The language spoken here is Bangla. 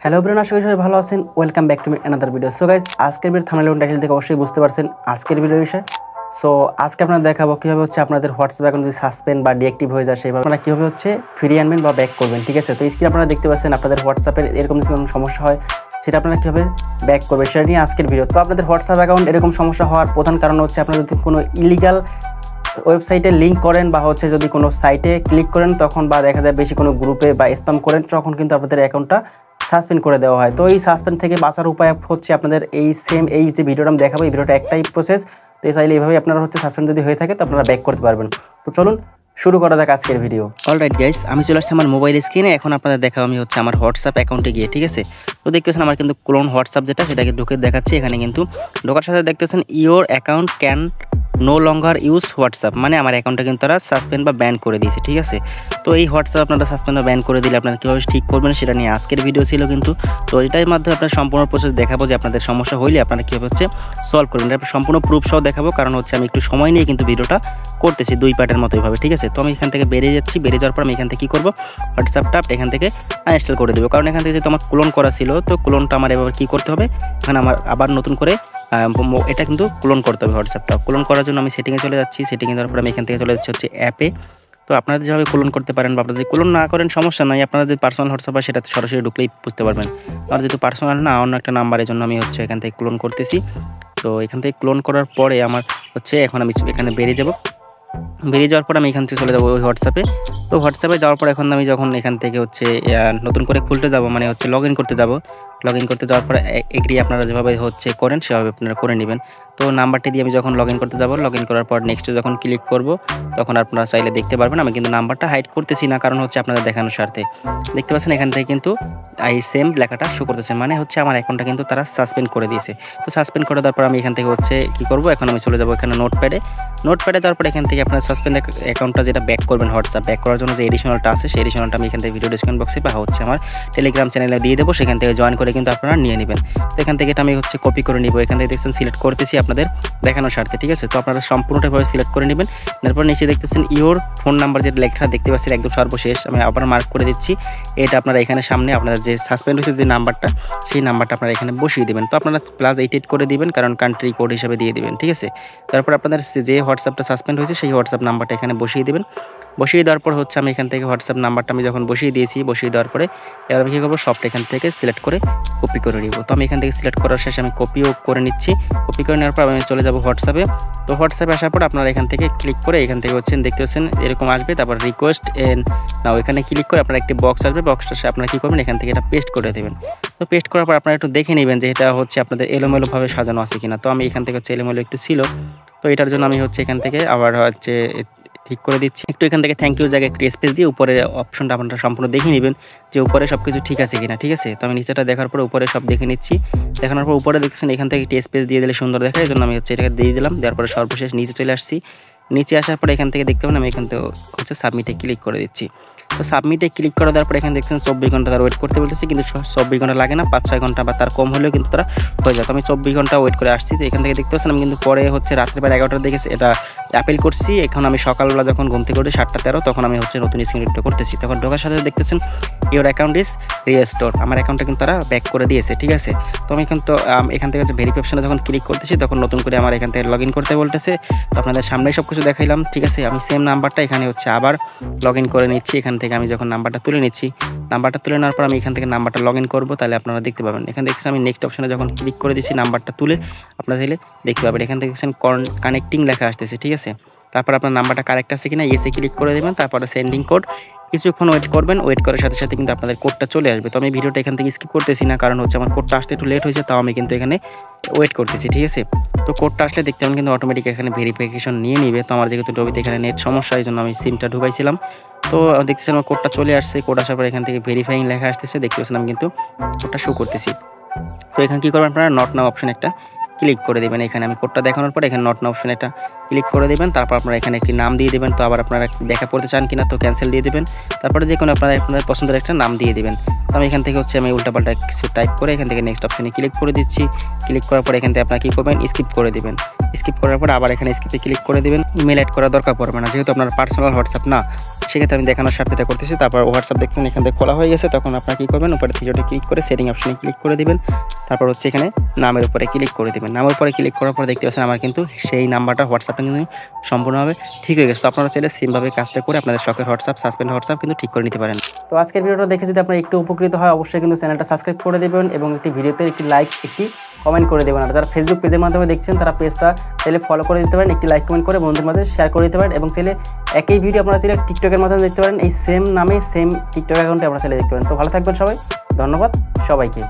হ্যালো এভরিওয়ান, আশা করি সবাই ভালো আছেন। Welcome back to another video. So guys, আজকের ভিডিও থাম্বনেল এবং টাইটেল থেকে অবশ্যই বুঝতে পারছেন আজকের ভিডিও বিষয়। সো আজকে আপনাদের দেখাবো কীভাবে হচ্ছে আপনাদের হোয়াটসঅ্যাপ অ্যাকাউন্ট যদি সাসপেন্ড বা ডিঅ্যাক্টিভ হয়ে যায় সেভাবে আপনারা কীভাবে হচ্ছে ফিরিয়ে আনবেন বা ব্যাক করবেন। ঠিক আছে, তো স্ক্রিনে আপনারা দেখতে পাচ্ছেন আপনাদের হোয়াটসঅ্যাপের এরকম যদি কোনো সমস্যা হয় সেটা আপনারা কীভাবে ব্যাক করবেন সেটা নিয়ে আজকের ভিডিও। তো আপনাদের হোয়াটসঅ্যাপ অ্যাকাউন্ট এরকম সমস্যা হওয়ার প্রধান কারণ হচ্ছে আপনারা যদি কোনো ইলিগাল ওয়েবসাইটে লিঙ্ক করেন বা হচ্ছে যদি কোনো সাইটে ক্লিক করেন তখন বা দেখা যায় বেশি কোনো গ্রুপে বা স্প্যাম করেন তখন কিন্তু আপনাদের অ্যাকাউন্টটা সাসপেন্ড করে দেওয়া হয়। তো এই সাসপেন্ড থেকে বাঁচার উপায় হচ্ছে আপনাদের এই যে ভিডিওটা আমি দেখাবো, এই ভিডিওটা একটাই প্রসেস। তো চাইলে এইভাবেই আপনারা হচ্ছে সাসপেন্ড যদি হয়ে থাকে তো আপনারা ব্যাক করতে পারবেন। তো চলুন শুরু করা যাক আজকের ভিডিও। অলরাইট গাইস, আমি চলে আসছি আমার মোবাইল স্ক্রিনে। এখন আপনাদের দেখাবো আমি হচ্ছে আমার হোয়াটসঅ্যাপ অ্যাকাউন্টে গিয়ে। ঠিক আছে, তো দেখতেছেন আমার কিন্তু ক্লোন হোয়াটসঅ্যাপ যেটা সেটাকে ঢুকে দেখাচ্ছি। এখানে কিন্তু ঢোকার সাথে দেখতেছেন your account can no longer use WhatsApp, মানে আমার অ্যাকাউন্টটা কিন্তু তারা সাসপেন্ড বা ব্যান করে দিয়েছে। ঠিক আছে, তো এই হোয়াটসঅ্যাপ আপনারা সাসপেন্ড বা ব্যান করে দিলে আপনারা কীভাবে ঠিক করবেন সেটা নিয়ে আজকের ভিডিও ছিল কিন্তু। তো এটার মাধ্যমে আপনার সম্পূর্ণ প্রসেস দেখাবো যে আপনাদের সমস্যা হইলে আপনারা কীভাবে হচ্ছে সলভ করবেন। এটা সম্পূর্ণ প্রুফ সহ দেখাবো, কারণ হচ্ছে আমি একটু সময় নিয়ে কিন্তু ভিডিওটা করতেছি দুই পার্টের মতো এইভাবে। ঠিক আছে, তো আমি এখান থেকে বেরিয়ে যাচ্ছি। বেরিয়ে যাওয়ার পর আমি এখান থেকে কী করবো, হোয়াটসঅ্যাপটা এখান থেকে আনইনস্টল করে দেবো, কারণ এখান থেকে যেহেতু আমার ক্লোন করা ছিল তো ক্লোনটা আমার এবার কী করতে হবে, এখানে আমার আবার নতুন করে এটা কিন্তু ক্লোন করতে হবে। হোয়াটসঅ্যাপটা ক্লোন করার জন্য আমি সেটিংয়ে চলে যাচ্ছি। সেটিংয়ে যাওয়ার পর আমি এখান থেকে চলে যাচ্ছি হচ্ছে অ্যাপে। তো আপনারা যেভাবে ক্লোন করতে পারেন বা আপনারা যদি ক্লোন না করেন সমস্যা নাই, আপনারা যদি পার্সোনাল হোয়াটসঅ্যাপ হয় সেটাতে সরাসরি ঢুকলেই বুঝতে পারবেন। আর যেহেতু পার্সোনাল না, অন্য একটা নাম্বারের জন্য আমি হচ্ছে এখান থেকে ক্লোন করতেছি। তো এখান থেকে ক্লোন করার পরে আমার হচ্ছে এখন আমি এখানে বেরিয়ে যাব। বেরিয়ে যাওয়ার পর আমি এখান থেকে চলে যাবো ওই হোয়াটসঅ্যাপে। তো হোয়াটসঅ্যাপে যাওয়ার পর এখন আমি যখন এখান থেকে হচ্ছে নতুন করে খুলতে যাব, মানে হচ্ছে লগ ইন করতে যাব। লগ ইন করতে যাওয়ার পরে এগ্রি আপনারা যেভাবে হচ্ছে করেন সেভাবে আপনারা করে নেবেন। তো নাম্বারটি দিয়ে আমি যখন লগ ইন করতে যাব, লগ ইন করার পর নেক্সটে যখন ক্লিক করব তখন আপনারা চাইলে দেখতে পারবেন। আমি কিন্তু নাম্বারটা হাইড করতেছি না, কারণ হচ্ছে আপনাদের দেখানোর স্বার্থে। দেখতে পাচ্ছেন এখান থেকে কিন্তু এই সেম লেখাটা শো করতেছে, মানে হচ্ছে আমার অ্যাকাউন্টটা কিন্তু তারা সাসপেন্ড করে দিয়েছে। তো সাসপেন্ড করে দেওয়ার পর আমি এখান থেকে হচ্ছে কী করবো, এখন আমি চলে যাবো এখানে নোটপ্যাডে যাওয়ার পর এখান থেকে আপনার সাসপেন্ড অ্যাকাউন্টটা যেটা ব্যাক করবেন হোয়াটসঅ্যাপ ব্যাক করার জন্য যে এডিশনালটা আছে সেই এডিশনালটা আমি এখান থেকে ভিডিও ডিসক্রিপশন বক্সে বা হচ্ছে আমার টেলিগ্রাম চ্যানেলে দিয়ে দেবো, সেখান থেকে জয়েন করে কিন্তু আপনারা নিয়ে নেবেন। তো এখান থেকে এটা আমি হচ্ছে কপি করে নিব। এখান থেকে দেখছেন সিলেক্ট করতেছি আপনাদের দেখানোর স্বার্থে। ঠিক আছে, তো আপনারা সম্পূর্ণটাভাবে সিলেক্ট করে নেবেন। তারপর নিচে দেখতেছেন ইওর ফোন নাম্বার যেটা লেখা দেখতে পাচ্ছেন একদম সর্বশেষ, আমি আবার মার্ক করে দিচ্ছি। এটা আপনারা এখানে সামনে আপনাদের যে সাসপেন্ড হয়েছে যে নাম্বারটা সেই নাম্বারটা আপনারা এখানে বসিয়ে দেবেন। তো আপনারা +88 করে দিবেন, কারণ কান্ট্রি কোড হিসাবে দিয়ে দিবেন। ঠিক আছে, তারপর আপনাদের যে হোয়াটসঅ্যাপটা সাসপেন্ড হয়েছে সেই হোয়াটসঅ্যাপ নাম্বারটা এখানে বসিয়ে দেবেন। বসিয়ে দেওয়ার পর হচ্ছে আমি এখান থেকে হোয়াটসঅ্যাপ নাম্বারটা আমি যখন বসিয়ে দিয়েছি, বসিয়ে দেওয়ার পরে এবার আমি কী করবো, সবটা এখান থেকে সিলেক্ট করে কপি করে নিব। তো আমি এখান থেকে সিলেক্ট করার শেষে আমি কপিও করে নিচ্ছি। কপি করে নেওয়ার পর আমি চলে যাব হোয়াটসঅ্যাপে। তো হোয়াটসঅ্যাপে আসার পর আপনারা এখান থেকে ক্লিক করে এখান থেকে হচ্ছেন দেখতে পাচ্ছেন এরকম আসবে। তারপর রিকোয়েস্ট নাও এখানে ক্লিক করে আপনারা একটি বক্স আসবে। বক্সটা আপনারা কী করবেন, এখান থেকে এটা পেস্ট করে দেবেন। তো পেস্ট করার পর আপনারা একটু দেখে নেবেন যে এটা হচ্ছে আপনাদের এলোমেলোভাবে সাজানো আছে কিনা। তো আমি এখান থেকে হচ্ছে এলোমেলো একটু ছিল, তো এটার জন্য আমি হচ্ছে এখান থেকে আবার হচ্ছে ঠিক করে দিচ্ছি। একটু এখান থেকে থ্যাংক ইউ জায়গায় একটু স্পেস দিয়ে উপরে অপশনটা আপনারা সম্পূর্ণ দেখে নেবেন যে উপরে সব কিছু ঠিক আছে কিনা। ঠিক আছে, তো আমি নিচেটা দেখার পর উপরে সব দেখে নিচ্ছি। দেখানোর পর উপরে দেখছেন এখান থেকে একটি স্পেস দিয়ে দিলে সুন্দর দেখায়, এই জন্য আমি হচ্ছে এটাকে দিয়ে দিলাম। দেওয়ার পরে সর্বশেষ নিচে চলে আসছি। নিচে আসার পর এখান থেকে দেখতে পাবেন আমি এখান থেকে হচ্ছে সাবমিটে ক্লিক করে দিচ্ছি। তো সাবমিটে ক্লিক করে দেওয়ার পর এখানে দেখছেন 24 ঘন্টা তারা ওয়েট করতে বলেছে, কিন্তু 24 ঘন্টা লাগে না, 5-6 ঘন্টা বা তার কম হলেও কিন্তু তারা হয়ে যায়। তো আমি 24 ঘন্টা ওয়েট করে আসছি। তো এখান থেকে দেখতে পাচ্ছেন আমি কিন্তু পরে হচ্ছে রাত্রিবেলা 11টার দিকে এটা অ্যাপেল করছি। এখন আমি সকালবেলা যখন ঘুম থেকে উঠে 7:13 তখন আমি হচ্ছে নতুন স্ক্রিন রিডটা করতেছি। তখন ঢোকার সাথে দেখতেছেন ইওর অ্যাকাউন্ট ইজ রিস্টোর, আমার অ্যাকাউন্টটা কিন্তু তারা ব্যাক করে দিয়েছে। ঠিক আছে, তো আমি কিন্তু এখান থেকে হচ্ছে ভেরিফাই অপশনে যখন ক্লিক করতেছি তখন নতুন করে আমার এখান থেকে লগ ইন করতে বলতেছে। তো আপনাদের সামনেই সব কিছু দেখাইলাম। ঠিক আছে, আমি সেম নাম্বারটা এখানে হচ্ছে আবার লগ ইন করে নিচ্ছি। এখান থেকে আমি যখন নাম্বারটা তুলে নিচ্ছি, নাম্বারটা তুলে নেওয়ার পর আমি এখান থেকে নাম্বারটা লগ ইন করবো, তাহলে আপনারা দেখতে পাবেন। এখানে দেখছেন আমি নেক্সট অপশনে যখন ক্লিক করে দিচ্ছি নাম্বারটা তুলে আপনারা তাহলে দেখতে পাবেন। এখান থেকে দেখছেন কানেক্টিং লেখা আসতেছে। ঠিক আছে, তারপর আপনার নাম্বারটা কারেক্ট আছে কিনা ইয়েসে ক্লিক করে দেবেন। তারপরে সেন্ডিং কোড কিছুক্ষণ ওয়েট করবেন। ওয়েট করার সাথে সাথে কিন্তু আপনাদের কোডটা চলে আসবে। তো আমি ভিডিওটা এখান থেকে স্কিপ করতেছি না, কারণ হচ্ছে আমার কোডটা আসতে একটু লেট হয়েছে, তাও আমি কিন্তু এখানে ওয়েট করতেছি। ঠিক আছে, তো কোডটা আসলে দেখতে পাবেন কিন্তু অটোমেটিক এখানে ভেরিফিকেশন নিয়ে নিবে। তো আমার যেহেতু ডবিতে এখানে নেট সমস্যা, এই জন্য আমি সিমটা ঢুকাইছিলাম। তো দেখতেছেন আমার কোডটা চলে আসছে। কোড আসার পর এখান থেকে ভেরিফাইং লেখা আসতেছে, দেখতে পাচ্ছেন আমি কিন্তু কোডটা শো করতেছি। তো এখানে কী করবেন, আপনারা নট নাও অপশন একটা ক্লিক করে দেবেন। এখানে আমি কোডটা দেখানোর পর এখানে নট নাও অপশন একটা ক্লিক করে দেবেন। তারপর আপনারা এখানে একটি নাম দিয়ে দেবেন। তো আবার আপনারা দেখা পড়তে চান কিনা তো ক্যান্সেল দিয়ে দেবেন। তারপরে যে কোনো আপনার পছন্দের একটা নাম দিয়ে দেবেন। তো আমি এখান থেকে হচ্ছে আমি উল্টাপাল্টা কিছু টাইপ করে এখান থেকে নেক্সট অপশনে ক্লিক করে দিচ্ছি। ক্লিক করার পর এখান থেকে আপনারা কী করবেন, স্কিপ করে দেবেন। স্কিপ করার পর আবার এখানে স্কিপে ক্লিক করে দিবেন। ইমেল অ্যাড করার দরকার পড়বে না, যেহেতু আপনার পার্সোনাল হোয়াটসঅ্যাপ না, সেক্ষেত্রে আমি দেখানোর স্বার্থে এটা করতেছি। তারপর হোয়াটসঅ্যাপ দেখছেন এখান থেকে খোলা হয়ে গেছে, তখন আপনারা কী করবেন, উপরে থ্রিডটে ক্লিক করে সেটিং অপশনে ক্লিক করে দিবেন। তারপর হচ্ছে এখানে নামের উপরে ক্লিক করে দিবেন। নামের উপরে ক্লিক করার পর দেখতে পাচ্ছেন আমার কিন্তু সেই নাম্বারটা হোয়াটসঅ্যাপটা কিন্তু সম্পূর্ণভাবে ঠিক হয়ে গেছে। তো আপনারা চাইলে সেমভাবে কাজটা করে আপনাদের শখের হোয়াটসঅ্যাপ, সাসপেন্ড হোয়াটসঅ্যাপ কিন্তু ঠিক করে নিতে পারেন। তো আজকের ভিডিওটা দেখে যদি আপনারা একটু উপকৃত হয়, অবশ্যই কিন্তু চ্যানেলটা সাবস্ক্রাইব করে দেবেন এবং একটি ভিডিওতে একটি লাইক, একটি কমেন্ট করে দেবেন। আর যারা ফেসবুক পেজের মাধ্যমে দেখছেন তারা পেজটা চাইলে ফলো করে দিতে পারেন, একটি লাইক কমেন্ট করে বন্ধুদের মাঝে শেয়ার করে দিতে পারেন। এবং চাইলে একই ভিডিও আপনারা চাইলে টিকটকের মাধ্যমে দেখতে পারেন, এই সেম নামে সেম টিকটক অ্যাকাউন্টে আপনারা চাইলে দেখতে পারেন। তো ভালো থাকবেন সবাই, ধন্যবাদ সবাইকে।